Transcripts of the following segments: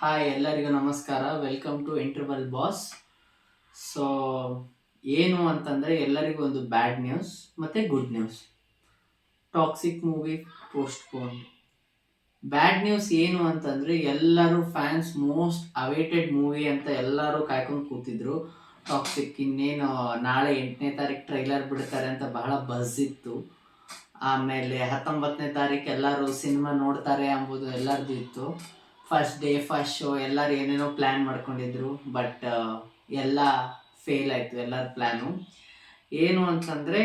Hi ಎಲ್ಲರಿಗೂ ನಮಸ್ಕಾರ. Welcome to interval boss. So ಏನು ಅಂತಂದರೆ ಎಲ್ಲರಿಗೂ ಒಂದು ಬ್ಯಾಡ್ ನ್ಯೂಸ್ ಮತ್ತು good news. Toxic movie postpone. Bad news ಏನು ಅಂತಂದರೆ ಎಲ್ಲರೂ ಫ್ಯಾನ್ಸ್ ಮೋಸ್ಟ್ ಅವೇಟೆಡ್ ಮೂವಿ ಅಂತ ಎಲ್ಲರೂ ಕಾಯ್ಕೊಂಡು ಕೂತಿದ್ರು. ಟಾಕ್ಸಿಕ್ ಇನ್ನೇನು ನಾಳೆ 8ನೇ ತಾರೀಕು ಟ್ರೈಲರ್ ಬಿಡ್ತಾರೆ ಅಂತ ಬಹಳ ಬಸ್ ಇತ್ತು. ಆಮೇಲೆ 19ನೇ ತಾರೀಕು ಎಲ್ಲರೂ ಸಿನಿಮಾ ನೋಡ್ತಾರೆ ಎಂಬುದು ಎಲ್ಲರದ್ದು ಇತ್ತು. ಫಸ್ಟ್ ಡೇ ಫಸ್ಟ್ ಶೋ ಎಲ್ಲರೂ ಏನೇನೋ ಪ್ಲ್ಯಾನ್ ಮಾಡ್ಕೊಂಡಿದ್ರು. ಬಟ್ ಎಲ್ಲ ಫೇಲ್ ಆಯಿತು ಎಲ್ಲರ ಪ್ಲ್ಯಾನು. ಏನು ಅಂತಂದರೆ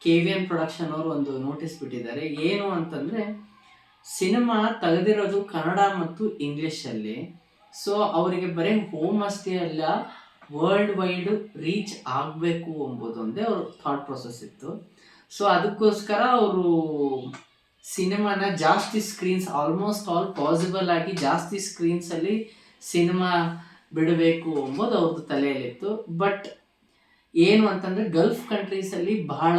KVN ಪ್ರೊಡಕ್ಷನ್ ಅವರು ಒಂದು ನೋಟಿಸ್ ಬಿಟ್ಟಿದ್ದಾರೆ. ಏನು ಅಂತಂದರೆ ಸಿನಿಮಾ ತೆಗೆದಿರೋದು ಕನ್ನಡ ಮತ್ತು ಇಂಗ್ಲೀಷಲ್ಲಿ. ಸೊ ಅವರಿಗೆ ಬರೀ ಹೋಮ್ ಅಷ್ಟೇ ಅಲ್ಲ, ವರ್ಲ್ಡ್ ವೈಡ್ ರೀಚ್ ಆಗಬೇಕು ಎಂಬುದೊಂದೇ ಅವ್ರ ಥಾಟ್ ಪ್ರೊಸೆಸ್ ಇತ್ತು. ಸೊ ಅದಕ್ಕೋಸ್ಕರ ಅವರು ಸಿನಿಮಾನ ಜಾಸ್ತಿ ಸ್ಕ್ರೀನ್ಸ್, ಆಲ್ಮೋಸ್ಟ್ ಆಲ್ ಪಾಸಿಬಲ್ ಆಗಿ ಜಾಸ್ತಿ ಸ್ಕ್ರೀನ್ಸಲ್ಲಿ ಸಿನಿಮಾ ಬಿಡಬೇಕು ಎಂಬುದು ಅವ್ರದ್ದು ತಲೆಯಲ್ಲಿತ್ತು. ಬಟ್ ಏನು ಅಂತಂದರೆ ಗಲ್ಫ್ ಕಂಟ್ರೀಸಲ್ಲಿ ಬಹಳ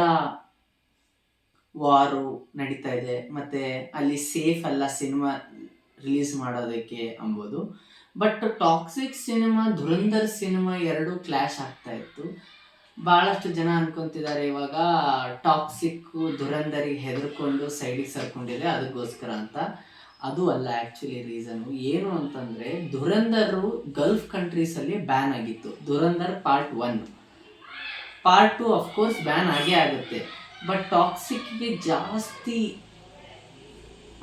ವಾರು ನಡೀತಾ ಇದೆ, ಮತ್ತು ಅಲ್ಲಿ ಸೇಫ್ ಅಲ್ಲ ಸಿನಿಮಾ ರಿಲೀಸ್ ಮಾಡೋದಕ್ಕೆ ಎಂಬುದು. ಬಟ್ ಟಾಕ್ಸಿಕ್ ಸಿನಿಮಾ, ಧುರಂಧರ್ ಸಿನಿಮಾ ಎರಡೂ ಕ್ಲ್ಯಾಶ್ ಆಗ್ತಾ ಇತ್ತು. ಭಾಳಷ್ಟು ಜನ ಅನ್ಕೊಂತಿದ್ದಾರೆ ಇವಾಗ ಟಾಕ್ಸಿಕ್ ಧುರಂಧರಿಗೆ ಹೆದರ್ಕೊಂಡು ಸೈಡಿಗೆ ಸರ್ಕೊಂಡಿದೆ ಅದಕ್ಕೋಸ್ಕರ ಅಂತ. ಅದು ಅಲ್ಲ ಆ್ಯಕ್ಚುಲಿ ರೀಸನು. ಏನು ಅಂತಂದರೆ ಧುರಂಧರು ಗಲ್ಫ್ ಕಂಟ್ರೀಸಲ್ಲಿ ಬ್ಯಾನ್ ಆಗಿತ್ತು. ಧುರಂಧರ್ ಪಾರ್ಟ್ 1, ಪಾರ್ಟ್ 2 ಅಫ್ಕೋರ್ಸ್ ಬ್ಯಾನ್ ಆಗೇ ಆಗುತ್ತೆ. ಬಟ್ ಟಾಕ್ಸಿಕ್ಗೆ ಜಾಸ್ತಿ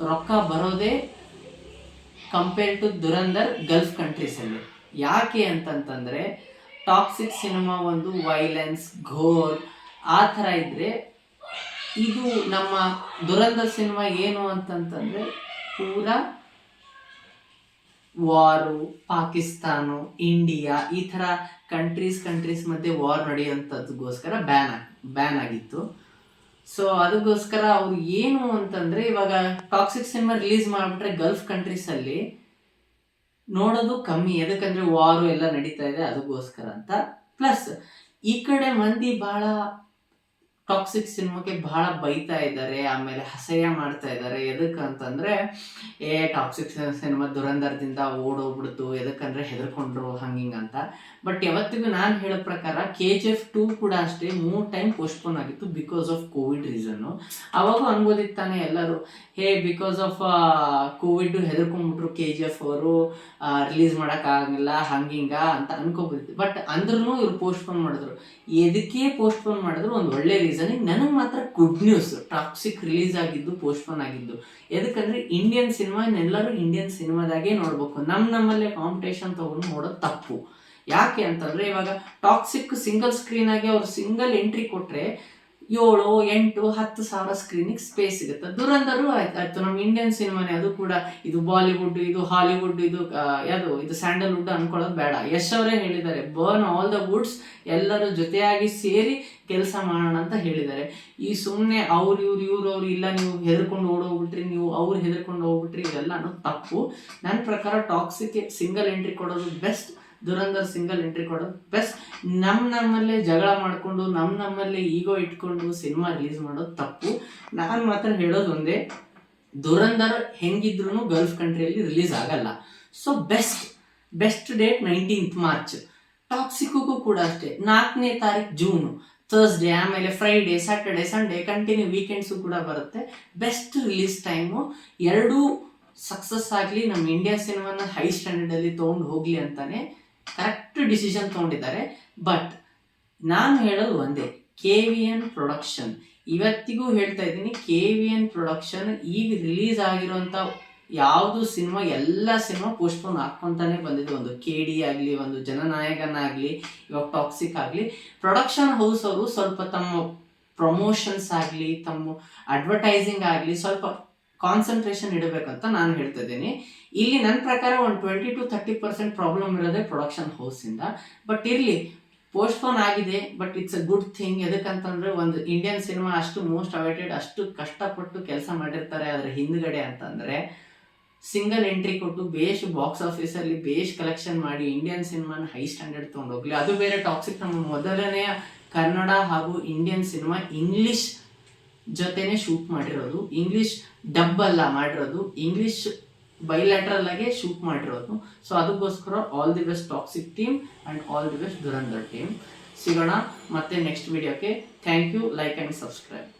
ರೊಕ್ಕ ಬರೋದೇ ಕಂಪೇರ್ ಟು ಧುರಂಧರ್ ಗಲ್ಫ್ ಕಂಟ್ರೀಸಲ್ಲಿ. ಯಾಕೆ ಅಂತಂತಂದರೆ ಟಾಕ್ಸಿಕ್ ಸಿನಿಮಾ ಒಂದು ವೈಲೆನ್ಸ್, ಘೋರ್ ಆ ಥರ ಇದ್ದರೆ, ಇದು ನಮ್ಮ ಧುರಂಧರ್ ಸಿನಿಮಾ ಏನು ಅಂತಂತಂದರೆ ಪೂರಾ ವಾರು, ಪಾಕಿಸ್ತಾನ, ಇಂಡಿಯಾ ಈ ಥರ ಕಂಟ್ರೀಸ್ ಮಧ್ಯೆ ವಾರ್ ನಡೆಯುವಂಥದ್ದಕ್ಕೋಸ್ಕರ ಬ್ಯಾನ್ ಆಗಿತ್ತು. ಸೊ ಅದಕ್ಕೋಸ್ಕರ ಅವ್ರು ಏನು ಅಂತಂದರೆ ಇವಾಗ ಟಾಕ್ಸಿಕ್ ಸಿನಿಮಾ ರಿಲೀಸ್ ಮಾಡಿಬಿಟ್ರೆ ಗಲ್ಫ್ ಕಂಟ್ರೀಸಲ್ಲಿ ನೋಡೋದು ಕಮ್ಮಿ. ಎದಕ್ಕಂದರೆ ವಾರು ಎಲ್ಲ ನಡೀತಾ ಇದೆ ಅದಕ್ಕೋಸ್ಕರ ಅಂತ. ಪ್ಲಸ್ ಈ ಕಡೆ ಮಂದಿ ಭಾಳ ಟಾಕ್ಸಿಕ್ ಸಿನಿಮಾಕ್ಕೆ ಭಾಳ ಬೈತಾ ಇದ್ದಾರೆ, ಆಮೇಲೆ ಅಸಹ್ಯ ಮಾಡ್ತಾ ಇದ್ದಾರೆ. ಎದಕ್ಕಂತಂದರೆ ಟಾಕ್ಸಿಕ್ ಸಿನಿಮಾ ಧುರಂಧರದಿಂದ ಓಡೋಗ್ಬಿಡ್ತು, ಎದಕ್ಕಂದರೆ ಹೆದರ್ಕೊಂಡ್ರು ಹಿಂಗೆ ಅಂತ. ಬಟ್ ಯಾವತ್ತಿಗೂ ನಾನು ಹೇಳೋ ಪ್ರಕಾರ KGF 2 ಕೂಡ ಅಷ್ಟೇ 3 ಟೈಮ್ ಪೋಸ್ಟ್ಪೋನ್ ಆಗಿತ್ತು ಬಿಕಾಸ್ ಆಫ್ ಕೋವಿಡ್ ರೀಸನ್ನು. ಅವಾಗೂ ಅನ್ಬೋದಿತ್ತಾನೆ ಎಲ್ಲರೂ, ಬಿಕಾಸ್ ಆಫ್ ಕೋವಿಡ್ ಹೆದರ್ಕೊಂಡ್ಬಿಟ್ರು KGF ಅವರು, ರಿಲೀಸ್ ಮಾಡೋಕ್ಕಾಗಲ್ಲ ಹಿಂಗ ಅಂತ ಅನ್ಕೋಬೋದಿತ್ತು. ಬಟ್ ಅಂದ್ರೂ ಇವ್ರು ಪೋಸ್ಟ್ಪೋನ್ ಮಾಡಿದ್ರು. ಎದಕ್ಕೆ ಪೋಸ್ಟ್ಪೋನ್ ಮಾಡಿದ್ರು ಒಂದು ಒಳ್ಳೆ ರೀಸನ್. ನನಗೆ ಮಾತ್ರ ಗುಡ್ ನ್ಯೂಸ್ ಟಾಕ್ಸಿಕ್ ರಿಲೀಸ್ ಆಗಿದ್ದು, ಪೋಸ್ಟ್ಪೋನ್ ಆಗಿದ್ದು. ಎದಕ್ಕಂದ್ರೆ ಇಂಡಿಯನ್ ಸಿನಿಮಾ ಎಲ್ಲರೂ ಇಂಡಿಯನ್ ಸಿನಿಮಾದಾಗೆ ನೋಡ್ಬೇಕು. ನಮ್ಮಲ್ಲೇ ಕಾಂಪಿಟೇಷನ್ ತಗೊಂಡು ನೋಡೋದು ತಪ್ಪು. ಯಾಕೆ ಅಂತಂದ್ರೆ ಇವಾಗ ಟಾಕ್ಸಿಕ್ ಸಿಂಗಲ್ ಸ್ಕ್ರೀನ್ ಆಗಿ ಅವ್ರು ಸಿಂಗಲ್ ಎಂಟ್ರಿ ಕೊಟ್ರೆ 7, 8, 10 ಸಾವಿರ ಸ್ಕ್ರೀನಿಗೆ ಸ್ಪೇಸ್ ಸಿಗುತ್ತೆ. ಧುರಂಧರು ಆಯ್ತು ನಮ್ಮ ಇಂಡಿಯನ್ ಸಿನಿಮಾನೇ, ಅದು ಕೂಡ ಇದು ಬಾಲಿವುಡ್, ಇದು ಹಾಲಿವುಡ್, ಇದು ಸ್ಯಾಂಡಲ್ವುಡ್ ಅನ್ಕೊಳ್ಳೋದು ಬೇಡ. ಯಶ್ ಅವರೇ ಹೇಳಿದ್ದಾರೆ, ಬರ್ನ್ ಆಲ್ ದ ವುಡ್ಸ್, ಎಲ್ಲರೂ ಜೊತೆಯಾಗಿ ಸೇರಿ ಕೆಲಸ ಮಾಡೋಣ ಅಂತ ಹೇಳಿದ್ದಾರೆ. ಈ ಸುಮ್ಮನೆ ಇವ್ರು ಇಲ್ಲ ನೀವು ಹೆದರ್ಕೊಂಡು ಓಡೋಗ್ಬಿಟ್ರಿ, ನೀವು ಅವ್ರು ಹೆದರ್ಕೊಂಡು ಹೋಗ್ಬಿಟ್ರಿ, ಇದೆಲ್ಲ ಅನ್ನೋದು ತಪ್ಪು. ನನ್ನ ಪ್ರಕಾರ ಟಾಕ್ಸಿಕ್ ಸಿಂಗಲ್ ಎಂಟ್ರಿ ಕೊಡೋದು ಬೆಸ್ಟ್, ಧುರಂಧರ್ ಸಿಂಗಲ್ ಎಂಟ್ರಿ ಕೊಡೋದು ಬೆಸ್ಟ್. ನಮ್ಮಲ್ಲೇ ಜಗಳ ಮಾಡಿಕೊಂಡು ನಮ್ಮಲ್ಲೇ ಈಗೋ ಇಟ್ಕೊಂಡು ಸಿನಿಮಾ ರಿಲೀಸ್ ಮಾಡೋದು ತಪ್ಪು. ನಾನು ಮಾತ್ರ ಹೇಳೋದು ಒಂದೇ, ಧುರಂಧರ್ ಹೆಂಗಿದ್ರು ಗಲ್ಫ್ ಕಂಟ್ರಿಯಲ್ಲಿ ರಿಲೀಸ್ ಆಗಲ್ಲ. So best date 19th March. ಟಾಕ್ಸಿಕ್ಗೂ ಕೂಡ ಅಷ್ಟೇ 4ನೇ ತಾರೀಕು ಜೂನು, ಥರ್ಸ್ಡೇ, ಆಮೇಲೆ Friday, Saturday, Sunday continue weekends ಕೂಡ ಬರುತ್ತೆ. Best release time. ಎರಡೂ ಸಕ್ಸಸ್ ಆಗಲಿ, ನಮ್ಮ ಇಂಡಿಯಾ ಸಿನಿಮಾನ ಹೈ ಸ್ಟ್ಯಾಂಡರ್ಡಲ್ಲಿ ತೊಗೊಂಡು ಹೋಗಲಿ ಅಂತಾನೆ ಕರೆಕ್ಟ್ ಡಿಸಿಷನ್ ತೊಗೊಂಡಿದ್ದಾರೆ. ಬಟ್ ನಾನು ಹೇಳೋದು ಒಂದೇ, KVN ಪ್ರೊಡಕ್ಷನ್, ಇವತ್ತಿಗೂ ಹೇಳ್ತಾ ಇದ್ದೀನಿ, KVN ಪ್ರೊಡಕ್ಷನ್ ಈಗ ರಿಲೀಸ್ ಆಗಿರೋಂಥ ಯಾವುದು ಸಿನಿಮಾ, ಎಲ್ಲ ಸಿನಿಮಾ ಪೋಸ್ಟ್ಪೋನ್ ಹಾಕ್ಕೊಂತಾನೆ ಬಂದಿದೆ. ಒಂದು KD ಆಗಲಿ, ಒಂದು ಜನನಾಯಕನ ಆಗಲಿ, ಇವಾಗ ಟಾಕ್ಸಿಕ್ ಆಗಲಿ, ಪ್ರೊಡಕ್ಷನ್ ಹೌಸ್ ಅವರು ಸ್ವಲ್ಪ ತಮ್ಮ ಪ್ರಮೋಷನ್ಸ್ ಆಗಲಿ, ತಮ್ಮ ಅಡ್ವರ್ಟೈಸಿಂಗ್ ಆಗಲಿ ಸ್ವಲ್ಪ ಕಾನ್ಸಂಟ್ರೇಷನ್ ಇಡಬೇಕಂತ ನಾನು ಹೇಳ್ತಾ ಇದ್ದೀನಿ. ಇಲ್ಲಿ ನನ್ನ ಪ್ರಕಾರ ಒಂದು 20 to 30% ಪ್ರಾಬ್ಲಮ್ ಇರೋದೇ ಪ್ರೊಡಕ್ಷನ್ ಹೌಸಿಂದ. ಬಟ್ ಇರಲಿ, ಪೋಸ್ಟ್ಪೋನ್ ಆಗಿದೆ, but it's a good thing. ಎದಕ್ಕಂತಂದರೆ ಒಂದು ಇಂಡಿಯನ್ ಸಿನಿಮಾ ಅಷ್ಟು ಮೋಸ್ಟ್ ಅವೇಟೆಡ್, ಅಷ್ಟು ಕಷ್ಟಪಟ್ಟು ಕೆಲಸ ಮಾಡಿರ್ತಾರೆ ಅದರ ಹಿಂದ್ಗಡೆ ಅಂತಂದರೆ ಸಿಂಗಲ್ ಎಂಟ್ರಿ ಕೊಟ್ಟು ಬೇಷ್ ಬಾಕ್ಸ್ ಆಫೀಸಲ್ಲಿ ಬೇಷ್ ಕಲೆಕ್ಷನ್ ಮಾಡಿ ಇಂಡಿಯನ್ ಸಿನಿಮಾನ ಹೈ ಸ್ಟ್ಯಾಂಡರ್ಡ್ ತೊಗೊಂಡೋಗ್ಲಿ. ಅದು ಬೇರೆ ಟಾಕ್ಸಿಕ್ ನಮ್ಮ ಮೊದಲನೆಯ ಕನ್ನಡ ಹಾಗೂ ಇಂಡಿಯನ್ ಸಿನಿಮಾ ಇಂಗ್ಲೀಷ್ ಜೊತೆನೇ ಶೂಟ್ ಮಾಡಿರೋದು, ಇಂಗ್ಲೀಷ್ ಡಬ್ ಅಲ್ಲ ಮಾಡಿರೋದು, ಇಂಗ್ಲೀಷ್ ಬೈಲ್ಯಾಟ್ರಲ್ ಆಗಿ ಶೂಟ್ ಮಾಡಿರೋದು. ಸೊ ಅದಕ್ಕೋಸ್ಕರ all the best Toxic team and all the best Dhurandhar team. ಸಿಗೋಣ ಮತ್ತೆ ನೆಕ್ಸ್ಟ್ ವಿಡಿಯೋಕ್ಕೆ. Thank you. Like and subscribe.